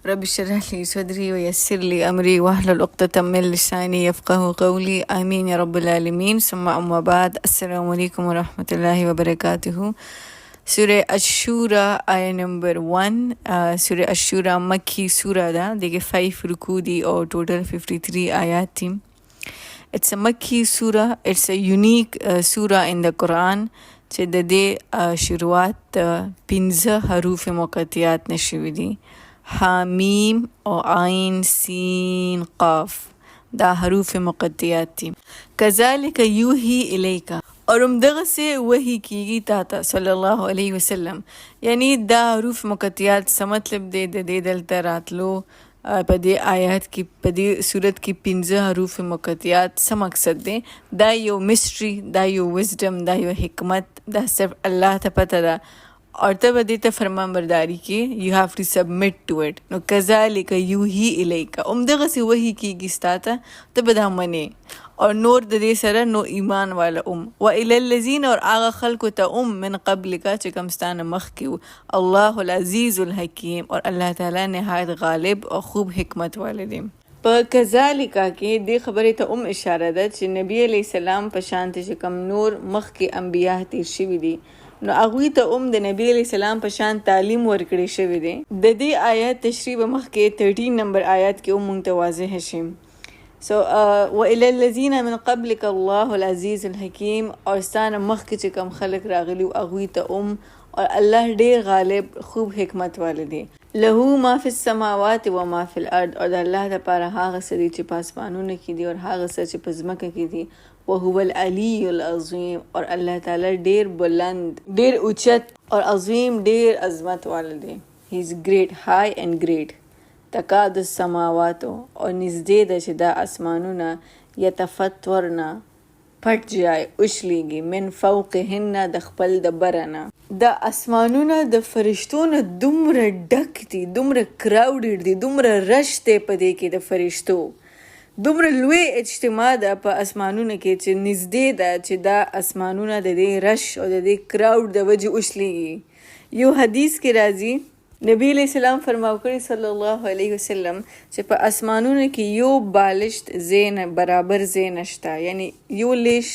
رب اشرح لي صدري ويسر لي أمري واحلل عقدة من لساني يفقه قولي آمين يا رب العالمين. ثم أما بعد، السلام عليكم ورحمة الله وبركاته. Surah Ash-Shura, ayah number 1. Surah Ash-Shura Makki surah da. They get 5 rukudi or total 53 ayati. It's a Makki surah. It's a unique surah in the Quran. چې د دې شروعات 15 حروف مقطعات نشوي دي. حامیم او عین سین قاف دا حروف مقطعات دي. کذالک یوحی الیکا، اور دغه سے وحی کیږي تا ته صلی الله علیه وسلم. یعنی دا حروف مقطعات څه مطلب دی د دې دلته راتلو په دې آیات کې په دې صورت کې 15 حروف مقطعات څه مقصد دی؟ دا یو میسټری، دا یو وزډم، دا یو حکمت، دا صرف الله ته پته ده. اور ته به دې ته فرمانبرداري کې you have to submit to it. نو کذالک یوحی الیک، دغسې وحی کېږي ستا ته به دا منې. اور نور د دې سره نو ایمان والا وإلی الذین، اور هغه خلکو ته من قبلک چې کوم ستانه مخکې وو. الله العزیز الحکیم، اور الله تعالی نهایت غالب او خوب حکمت والا دی. په کذالکا کې دې خبرې ته اشاره ده چې نبی علیہ السلام په شان چې کوم نور مخکې انبیا تیر شوي دي، نو هغوی ته د نبی علیہ السلام په شان تعلیم ورکړی شوی دی. د دې آیات تشریح به مخکې 13 نمبر آیات کې مونږ ته واضح شي. وإلی الذین من قبلک الله العزیز الحکیم، اور ستانه مخکې چې کوم خلک راغلي هغوی ته اور الله ډیر غالب خوب حکمت والا دی. له ما فی السماوات و ما فی الارض، اور د الله لپاره هغه څه دي چې په اسمانونو کې دي او هغه څه چې په ځمکه کې دي. وهو العلی العظیم، اور الله تعالی ډیر بلند، ډیر اوچت اور عظیم، ډیر عظمت والا دی. He is great, high and great. تکاد السماوات، اور نزدې ده چې دا اسمانونه یتفطرن پټ جای اوښلیږي من فوقهن د خپل د برنه. دا اسمانونه د فرشتو نه دومره ډک دي، دومره کراوډډ دي، دومره رش دی په دې کې د فرشتو، دومره لوی اجتماع ده په اسمانونو کې چې نږدې ده چې دا اسمانونه د دې رش او د دې کراوډ د وجې اوښلیږي. یو حدیث کې راځي نبی علیہ السلام فرماو کړي صلی الله علیه وسلم چې په اسمانونو کې یو بالشت زین برابر ځای نشته، یعنی یو لیش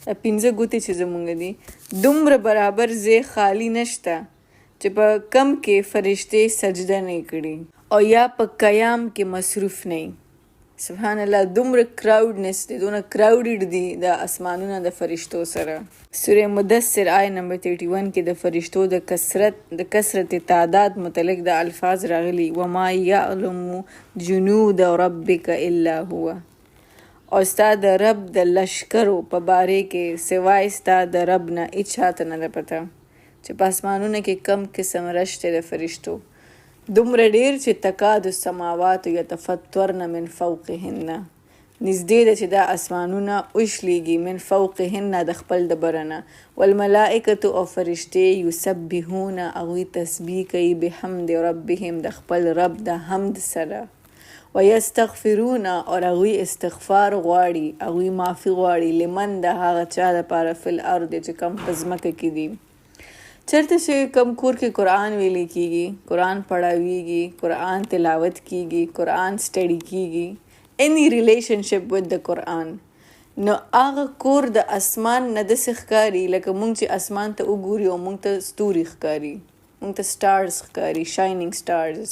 15 ګوتې چې زمونږ دي دومره برابر ځای خالی نشته چې په کم کې فرشتې سجده نه کړي او یا په قیام کې مصروف نه. سبحان الله، دومره کراوډنس دی، دومره کراوډډ دي د اسمانونه د فرشتو سره. سورہ مدثر آیه نمبر 31 کې د فرشتو د کثرت تعداد متعلق د الفاظ راغلي وما یعلم جنود ربک الا هو، او ستا د رب د لشکرو په باره کې سوای ستا د رب نه هیڅ چاته نه ده پته چې په اسمانونه کې کم قسم رشته د فرشتو دومره ډیر چې تکاد السماوات یتفطرن من فوقهن، نږدې ده چې دا اسمانونه اوښلیږي من فوقهن د خپل د برنه. والملائکة، او فرشتې یسبحون هغوی تسبیح کوي بحمد ربهم د خپل رب د حمد سره. ویستغفرون، اور هغوی استغفار غواړي، هغوی معافي غواړي لمن د هغه چا لپاره فی الارض چې کوم په ځمکه کې دي. چرته چې کم کور کې قرآن ویلې کېږي، قرآن پڑھاویږي، قرآن تلاوت کېږي، قرآن سټډي کېږي، any relationship with the قرآن، نو هغه کور د اسمان نه داسې ښکاري لکه مونږ چې اسمان ته وګوري او مونږ ته ستوري ښکاري، مونږ ته سټارز ښکاري، شایننګ سټارز.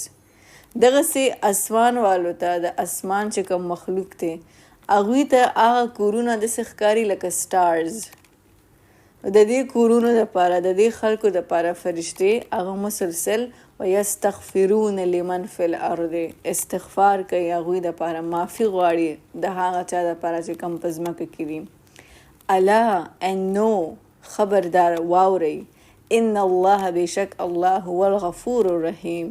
دغسې اسمان والو ته د اسمان چې کوم مخلوق دی هغوی ته هغه کورونه داسې ښکاري لکه سټارز. د دې کورونو دپاره، د دې خلکو دپاره فرشتې هغه مسلسل ویستغفرون لمن فی الارض استغفار کوي، هغوی دپاره معافي غواړي د هغه چا دپاره چې کوم په ځمکه کې دي. الا and نو، خبردار واورئ، ان الله بشک الله هو الغفور الرحیم،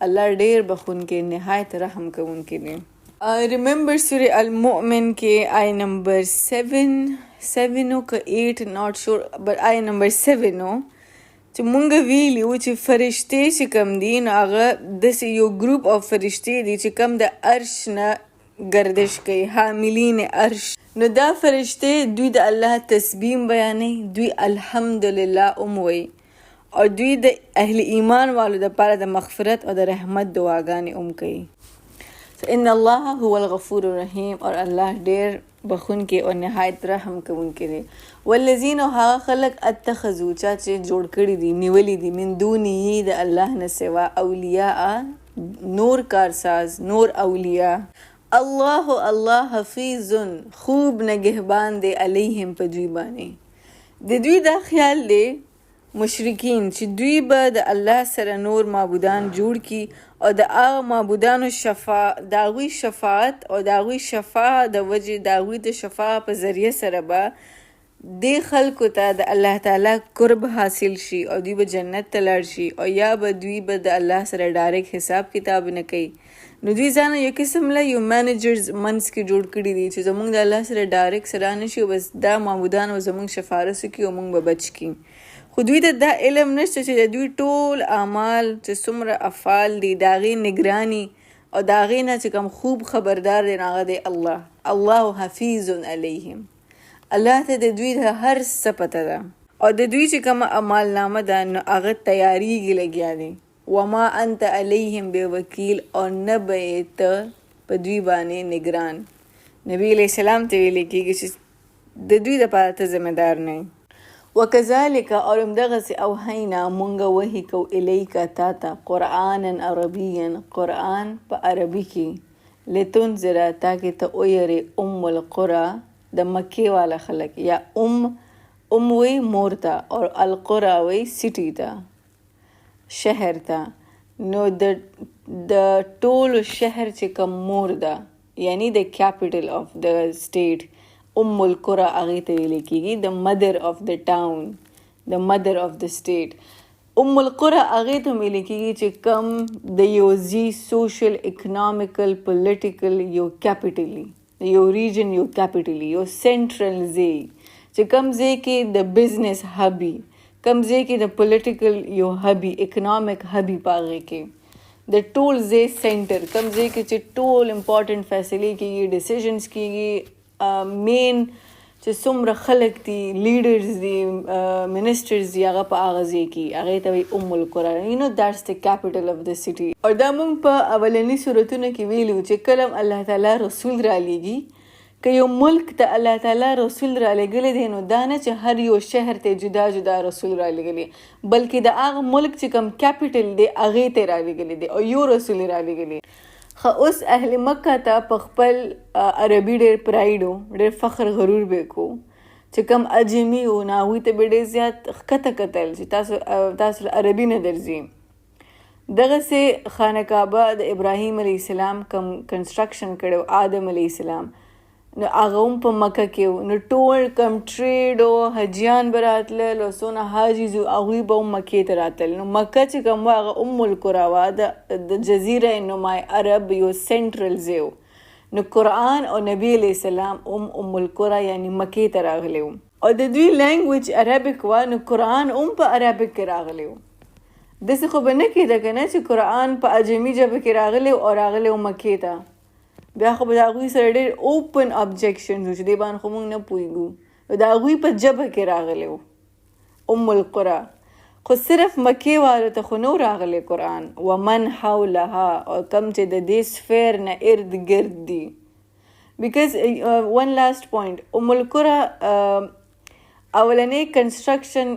الله ډیر بخونکی نهایت رحم کوونکی دی. ریممبر سورہ المؤمن کې آیه نمبر 7 که 8 not sure but آیه نمبر 7 چې مونږ ویلي وو چې فرشتې چې کم دي نو هغه داسې یو ګروپ آف فرشتې دي چې کم د عرش نه گردش کوي، حاملین عرش. نو دا فرشتې دوی د الله تسبیح بیانوي، دوی الحمدلله وایي او دوی د اهل ایمان والو دپاره د مغفرت او د رحمت دعاګانې کوي. ان الله هو الغفور الرحیم، اور الله ډیر بخونکی او نهایت رحم کوونکی دی. والذین هغه خلق اتخذوا چې جوړ کړي دي، نیولي دي، من دونه د الله نه سوا، اولیاء نور کارساز، نور اولیاء. الله حفیظ خوب نگهبان دی، علیهم په دوی باندې. د دوی دا خیال دی مشرکین چې دوی به د الله سره نور معبودان جوړ کی او د هغه معبودانو د هغوی شفاعت او د هغوی شفاعت د وجې د هغوی د شفاعت په ذریعه سره به دې خلکو ته د الله تعالی قرب حاصل شي او دوی به جنت ته لاړ شي، او یا به دوی به د الله سره ډایرکټ حساب کتاب نه کوي. نو دوی ځانه یو قسم له یو مینیجرز منځ کې جوړ کړي دي چې زموږ د الله سره ډایرکټ سره نه شي، بس دا معبودان به زموږ شفارس وکړي او موږ به بچ کړي. خو دوی ته دا علم نشته چې د دوی ټول اعمال چې څومره افعال دي د هغې نگرانی او د هغې نه چې کوم خوب خبردار دی هغه دی الله حفیظ علیهم. الله ته د دوی د هر څه پته ده او د دوی چې کومه اعمال نامه ده نو هغه تیاریږي لګیا دی. وما انت علیهم بوکیل، او نه به ته په دوی باندې نگران. نبی علیہ السلام ته ویل کېږي چې د دوی دپاره ته ذمہ دار نه. وکذالک، اور همدغسې اوحینا مونږ وحی کو الیک تا ته قرآنا عربیا، قرآن په عربي کې، لتنذر تاکې ته ویرې القرى د مکې والا خلک، یا وی مور ته، اور القرى وی سټي ته، شهر ته. نو د ټولو شهر چې کوم مور ده یعنی د کیپټل اف د سټیټ، القرى هغې ته ویل کېږي د مدر اف د ټاون، د مدر اف د سټیټ. القرى هغې ته ویل کېږي چې کم د یو ځي سوشل اکنامیکل پولیټیکل یو کیپټلي، یو ریجن یو کیپټلي، یو سینټرل ځای چې کم ځای کې د بزنس هبي، کم ځای کې د پولیټیکل یو هبي، اکنامیک هبي په هغې کې د ټول ځای سینټر، کم ځای کې چې ټول امپورټنٹ فیصلې کېږي، ډیسیژنز کېږي، مین چې څومره خلک دي، لیډرز دي، منسټرز دي، هغه په هغه ځای کې هغې ته وایي القرى. یو نو دیټس د کیپټل اف د سټي. او دا موږ په اولني صورتونو کې ویلو چې کله الله تعالی رسول رالیږي، که یو ملک ته الله تعالی رسول رالیږلی دی نو دا نه چې هر یو شهر ته جدا جدا رسول رالیږلی، بلکې د هغه ملک چې کوم کیپټل دی هغې ته رالیږلی دی او یو رسول رالیږلی. اوس اهل مکه ته په خپل عربي ډېر پراید و، ډېر فخر غرور به کو چې کوم اجمي و نو هغوی ته به ډېر زیات ښکته کتل چې تاسو عربي نه درځي. دغسې خانه کعبه د ابراهیم علیه السلام کوم کنسټرکشن کړی، آدم علیه السلام، نو هغه هم په مکه کې و. نو ټول کم ټریډ او حجیان به راتلل او څونه حاجز و هغوی به هم مکې ته راتلل. نو مکه چې کوم وه هغه القرى وه، د جزیره نمای عرب یو سینټرل ځای و. نو قرآن او نبی علیه السلام هم القرى یعنی مکې ته راغلی و، او د دوی لینګویج عربک وه، نو قرآن هم په عربک کې راغلی و. داسې خو به نه کېده که نه چې قرآن په اجمي ژبه کې راغلی او راغلی و مکې ته، بیا خو به د هغوی سره ډېر اوپن ابجیکشنز و چې دې باندې خو موږ نه پوهېږو، د هغوی په ژبه کې راغلی و القرى. خو صرف مکې والو ته خو نه و راغلی قرآن. ومن حولها، او کم چې د دې سفیر نه ارد ګرد دي. بیکاز ون لاست پوینټ، القرى اولنی کنسټرکشن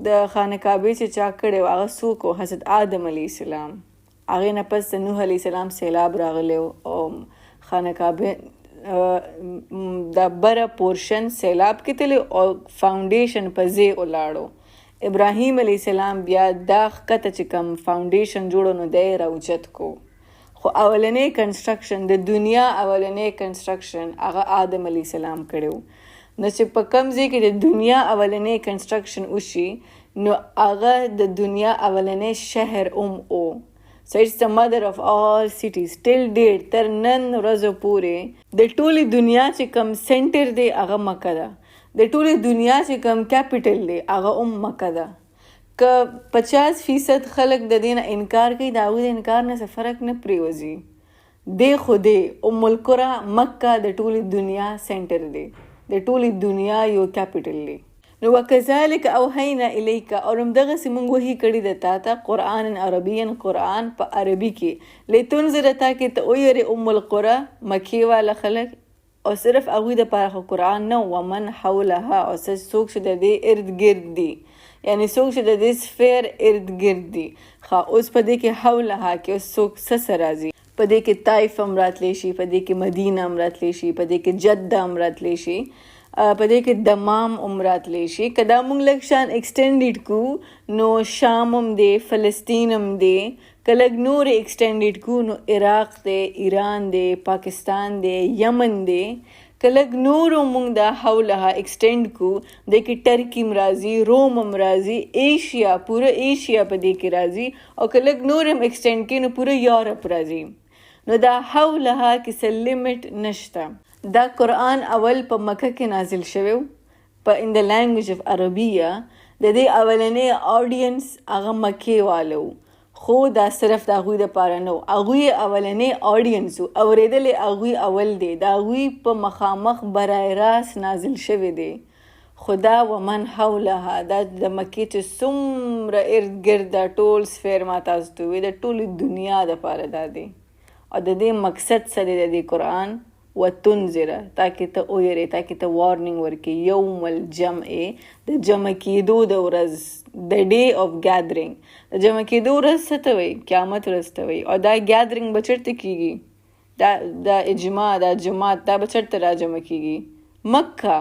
د خانه کعبې چې چا کړی و هغه څوک و؟ حضرت آدم علیه السلام. هغې نه پس د نوح علیه السلام سیلاب راغلی و او خانه کعبې دا بره پورشن سیلاب کې تللی او فاونډیشن په ځای ولاړو. ابراهیم علیه السلام بیا دا ښکته چې کوم فاونډیشن جوړو نو دی راوچت کو. خو اولنی کنسټرکشن د دنیا اولنی کنسټرکشن هغه آدم علیه السلام کړی و. نو چې په کوم ځای کې د دنیا اولنی کنسټرکشن وشي نو هغه د دنیا اولنی شهر او. So it's the mother of all cities. Till date تر نن ورځو پورې د ټولې دنیا چې کوم سینټر دی هغه مکه ده، د ټولې دنیا چې کوم کیپټل دی هغه هم مکه ده. که 50% خلک د دې نه انکار کوي، د هغوی د انکار نه څه فرق نه پرېوځي. دی خو دی القرى مکه د ټولې دنیا سینټر دی، د ټولې دنیا یو کیپټل دی. نو وکذالک اوحینا الیک، اور همدغسې موږ وحي کړي د تا ته قرآن عربیا، قرآن په عربي کې، لتنذر تاکې ته ویرې القرى مکې والا خلک، او صرف هغوی دپاره خو قرآن نه ومن حولها، او څوک چې د دې ارد ګرد دي، یعنی څوک چې د دې سفیر ارد گرد دي. اوس په دې کې حولها کې اوس څوک څه راځي، په دې کې طایف هم راتلی شي، په دې کې مدینه هم راتلی شي، په دې کې جده هم راتلی شي، په دې کې دمام هم راتلی شي. که دا موږ لږ شان ایکسټینډډ کو نو شام هم دی، فلسطین هم دی. که لږ نور ایکسټینډډ کو نو عراق دی، ایران دی، پاکستان دی، یمن دی. که لږ نور موږ دا حولها ایکسټینډ کو، د کې ټرکی هم راځي، روم هم راځي، ایشیا، پوره ایشیا په دې کې راځي. او که لږ نور هم ایکسټینډ کړي نو پوره یورپ راځي. نو دا حولها کې څه لیمټ نشته. دا قرآن اول په مکه کې نازل شوی په ان د لینګویج اف عربیه. د دې اولنې آډینس هغه مکې والو، خو دا صرف د هغوی دپاره نه و، هغوی اولنې آډینس و، اورېدلې هغوی اول دی، د هغوی په مخامخ برای راست نازل شوی دی. خدا ومن حولها، دا د مکې چې څومره ارد ګرد دا ټول سفیر ما تاسو ته ووایي، د ټولې دنیا دپاره دا دی. او د دې مقصد څه دی د دې قرآن؟ وتنذره، تاکې ته ویرې، تاکې ته وارننګ ورکړي. یوم الجمع، د جمع کېدو د ورځ، د ډے آف ګیدرنګ. د جمع کېدو ورځ څه ته وایي؟ قیامت ورځ ته وایي. او دا ګیدرنګ به چېرته کېږي؟ دا اجماع، دا جماعت، دا به چېرته را جمع کېږي؟ مکه.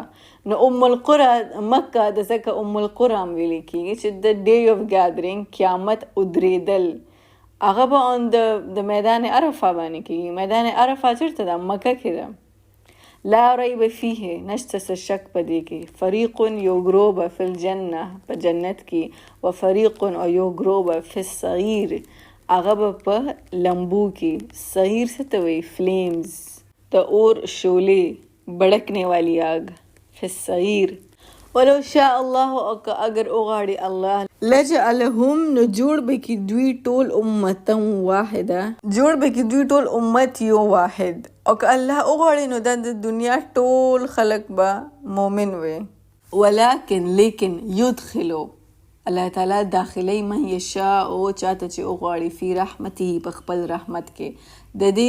نو القرى مکه د ځکه القرى هم ویلې کېږي چې د ډے آف ګیدرنګ، قیامت ودرېدل، هغه به آن د میدان عرفه باندې کېږي. میدان عرفه چېرته ده؟ مکه کې ده. لا ریب فیه، نشته څه شک په دې کې. فریق، یو ګروه به فی الجنه، په جنت کې، و فریق، او یو ګروه به فی الصغیر، هغه به په لمبو کې. صغیر څه ته وایي؟ فلیمز، د اور شولې، بړکنے والی آگ، فی الصغیر. ولو شاء الله، اگر اغاړي الله، لجعلهم، نو جوړ به کی دوی ټول امتا واحده، جوړ به کی دوی ټول امت یو واحد. او که الله اغاړي نو د دنیا ټول خلق به مؤمن وي. ولکن، لیکن، یدخلو، الله تعالی داخلی من یشاء، او چاته چې اغاړي، فی رحمته، په خپل رحمت کې. د دې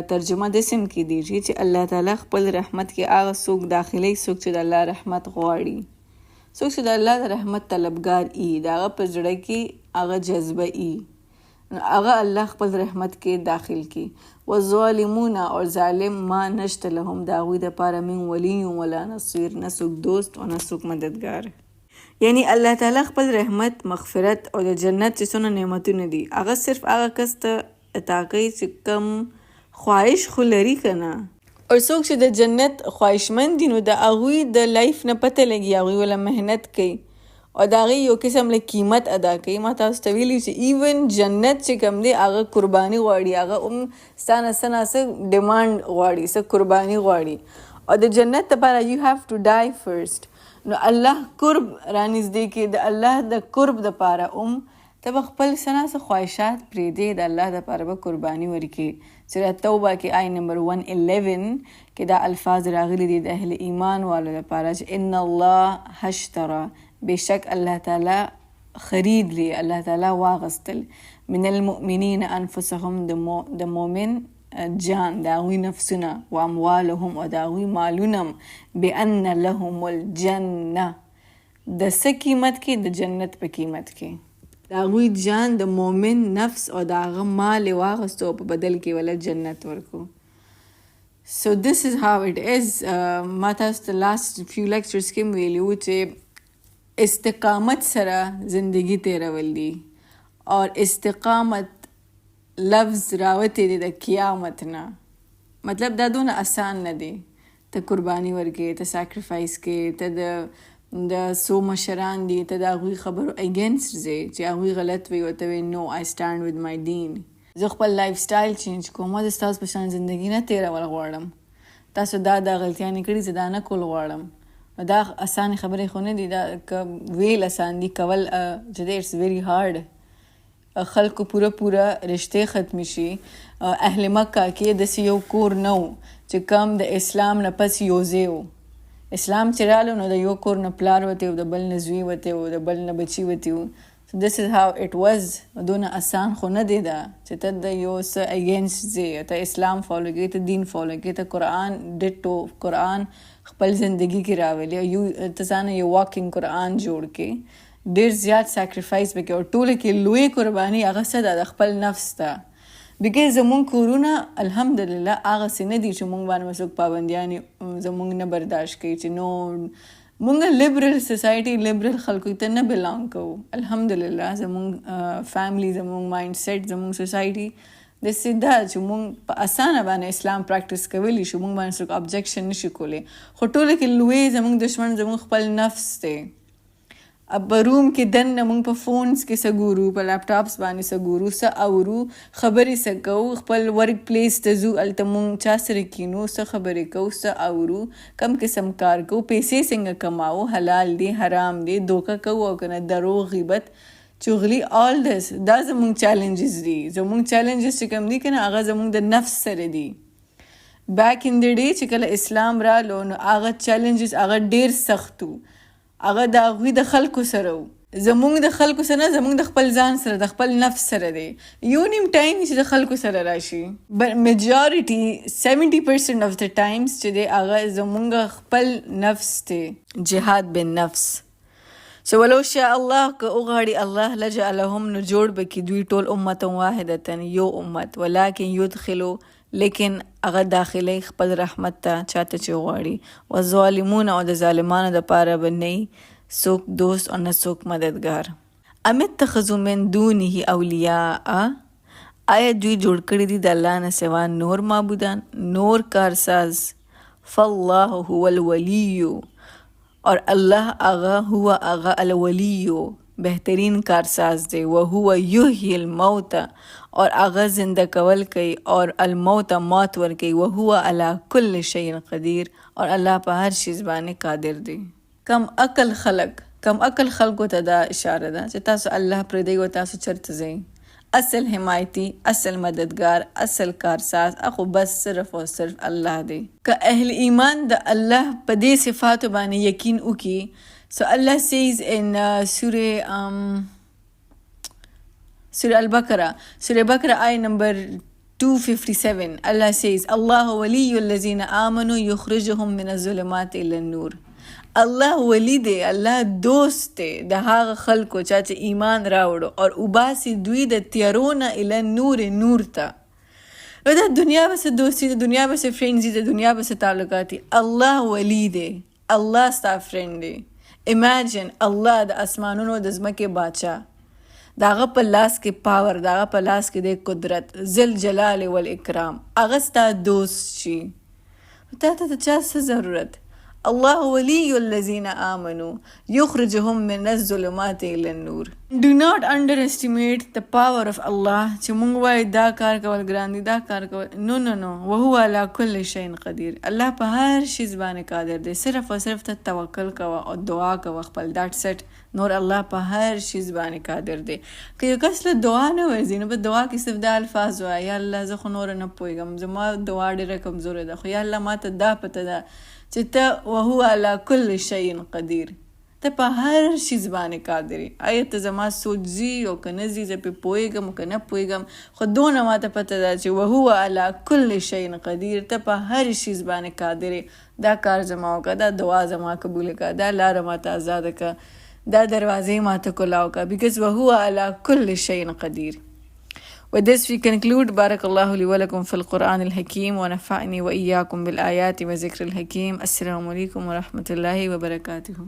ترجمه داسې هم کیدی چې الله تعالی خپل رحمت کې هغه څوک داخلي، څوک چې د الله رحمت غواړي، څوک چې د الله د رحمت طلبګار ای، د هغه په زړه کې هغه جذبه ای، هغه الله خپل رحمت کې داخل کی. والظالمون، اور ظالم، ما نشته لهم، د هغوی دپاره من ولی ولا نصیر، نه څوک دوست او نه څوک مددگار. یعنی الله تعالی خپل رحمت، مغفرت او د جنت چې څونه نعمتونه دي، هغه صرف هغه کس ته عطا کوي چې کم خواهش خو لري که نه. او څوک چې د جنت خواهشمند دي نو د هغوی د لایف نه پته لګي، هغوی ولا محنت کوي او د هغې یو قسم له قیمت ادا کوي. ما تاسو ته ویلي چې ایون جنت چې کوم دی هغه قرباني غواړي، هغه هم ستا نه څه نه څه ډیمانډ غواړي، څه قرباني غواړي. او د جنت دپاره یو هاف ټو ډای فرسټ. نو الله قرب رانږدې کې، د الله د قرب دپاره ته به خپل څه نه څه خواهشات پرېږدې، د الله دپاره به قرباني ورکړې. سورة توبه کې آیت نمبر 111 کې دا الفاظ راغلي دي د اهل ایمان والو دپاره چې ان الله اشترى، بېشک الله تعالی خرید لی، الله تعالی واغستل، من المؤمنین انفسهم، د مؤمن جان، د هغوی نفسونه، و اموالهم، او د هغوی مالونه، بأن لهم الجنه، د څه قیمت کې؟ د جنت په قیمت کې. د هغوی جان، د مؤمن نفس او د هغه مال یې واغستو او په بدل کې ولا جنت ورکو. So this is how it is. ما تاسو ته last few lectures کې ویلي وو چې استقامت سره زندگی تیرول دي، اور استقامت لفظ راوتی دی د قیامت نه. مطلب دا دونه آسان نه دی. ته قربانی ورکې، ته سیکریفایس کې، ته د سو مشران دي، ته د هغوی خبرو اگینسټ ځې چې هغوی غلط وي او ته وایې نو آی سټینډ ود مای دین، زه خپل لایف سټایل چینج کوم، زه ستاسو په شان زندګي نه تیرول غواړم، تاسو دا غلطیانې کړي زه دا نه کول غواړم. دا اسانه خبرې خو نه دي، دا ویل اسان دي، کول چې دی اټس ویری هارډ. خلکو پوره رشته ختم شي. اهل مکه کې داسې یو کور نه و چې کم د اسلام نه پس یو ځای و اسلام چې رالو نو د یو کور نه پلار وتی او د بل نه زوی وتی او د بل نه بچی وتی. So this is how it was. دونه آسان خو نه دی دا چې ته د یو څه اگینسټ ځې، ته اسلام فالو کوې، ته دین فالو کوې، ته قرآن ډیټو قرآن خپل زندگی کې راولي او ته ځان یو واکینګ قرآن جوړ کې ډېر زیات سیکریفایس وکړې او ټوله کې لوی قرباني هغه څه ده د خپل نفس ته. بیکاز زمونږ کورونه الحمدلله هغه څه نه دي چې مونږ باندې څوک پابندیانې زمونږ نه برداشت کوي چې نو مونږ لیبرل سوسایټي لیبرل خلکو ته نه بلانګ کوو. الحمدلله زمونږ فیملی زمونږ مایند سیټ زمونږ سوسایټي داسې ده چې مونږ په اسانه باندې اسلام پریکټس کولی شو، مونږ باندې څوک ابجیکشن نشي کولی. خو ټوله کې لوی زمونږ دشمن زمونږ خپل نفس دی. اب روم کې دننه مونږ په فونز کې څه ګورو، په لیپټاپس باندې څه ګورو، څه اورو، خبرې څه کوو، خپل ورک پلیس ته ځو، هلته مونږ چا سره کینو، څه خبرې کوو، څه اورو، کم قسم کار کوو، پیسې څنګه کماو، حلال دی حرام دی، دوکه کوو او که نه دروغ غیبت چغلي all this دا زمونږ چیلنجز دي. زمونږ چیلنجز چې کوم دي که نه هغه زمونږ د نفس سره دي. بیک ان د ډے چې کله اسلام رالو نو هغه چیلنجز هغه ډېر سخت وو، هغه د هغوی د خلکو سره وو. زمونږ د خلکو سره نه، زمونږ د خپل ځان سره د خپل نفس سره دی. یو نیم ټایم چې د خلکو سره راشي، میجارټي 70% of the times چې دی هغه زمونږ خپل نفس دی. جهاد بن نفس. سو ولو شاء الله که وغواړي الله لجعلهم نو جوړ به کړي دوی ټول امتا واحدتا یو امت، ولکن یدخلو لیکن هغه داخلی خپل رحمت ته چاته چې غواړي. والظالمون او د ظالمانو دپاره به نه څوک دوست او نه څوک مددگار. ام اتخذوا من دونه اولیاء، آیا دوی جوړ کړي دي د الله نه سوا نور معبودان، نور کارساز. فالله هو الولی، اور الله آغا هو آغا الولی بہترین کارساز دے. وهو یحیی الموت، اور آغا زندہ کول کئی اور الموت موت ور کئی. وهو علی کل شیء قدیر، اور اللہ پا ہر چیز بانے قادر دے. کم عقل خلقو تا دا اشارہ دا چا تاسو اللہ پردی و تاسو چرت زئی. اصل حمایتی، اصل مددگار، اصل کارساز اخو بس صرف و صرف اللہ دے. کہ اہل ایمان دا اللہ پا دے صفاتو بانے یقین اکی. So Allah says in Surah Al-Baqarah, Surah Baqarah ayah number 257, Allah says, Allah waliyyu allazina amanu yukhrijuhum min az-zulumati ila an-nur. Allah wali de, Allah dost de د هغه خلکو چا چې ایمان راوړو اور وباسي دوی د تیارونه الی نور نور ته. نو د دنیا بس دوستی، د دنیا بس فرینډزي، د دنیا بس تعلقاتي. الله ولی دی، الله ستا فرینډ دی. امیجن الله د اسمانونو د ځمکې باچا، د هغه په لاس کې پاور، د هغه په لاس کې د قدرت، ذل جلال والاکرام، هغه ستا دوست شي. تا ته چا څه ضرورت؟ الله ولی الذین آمنوا یخرجهم من الظلمات الى النور. Do not underestimate the power of Allah. چې مونږ وایي دا کار کول ګران دي، دا کار کول، نو وهو علی کل شیء قدیر. الله په هر شیز باندې قادر دی. صرف او صرف ته توکل کوه او دعا کوه خپل، that's it. نور الله په هر شیز باندې قادر دی. که یو کس له دعا نه ورځي نو په دعا کې صرف دا الفاظ وایي، یا الله زه خو نور نه پوهېږم، زما دعا ډېره کمزوره ده، خو یا الله ما ته دا پته ده چې ته وهو علی کل شیء قدیر، ته په هر شیز باندې قادر یې. آیا ته زما سوچ ځي او که نه ځي، زه پرې پوهېږم او که نه پوهېږم، خو دونه ما ته پته ده چې وهو علی کل شیء قدیر، ته په هر شیز باندې قادر یې. دا کار زما وکړه، دا دعا زما قبول کړه، دا لاره ما ته آزاده کړه، دا دروازې ما ته کلاو کړه. because وهو علی کل شیء قدیر. With this we conclude. بارك الله لي ولكم في القرآن الحكيم ونفعني وإياكم بالآيات وذكر الحكيم. السلام عليكم ورحمة الله وبركاته.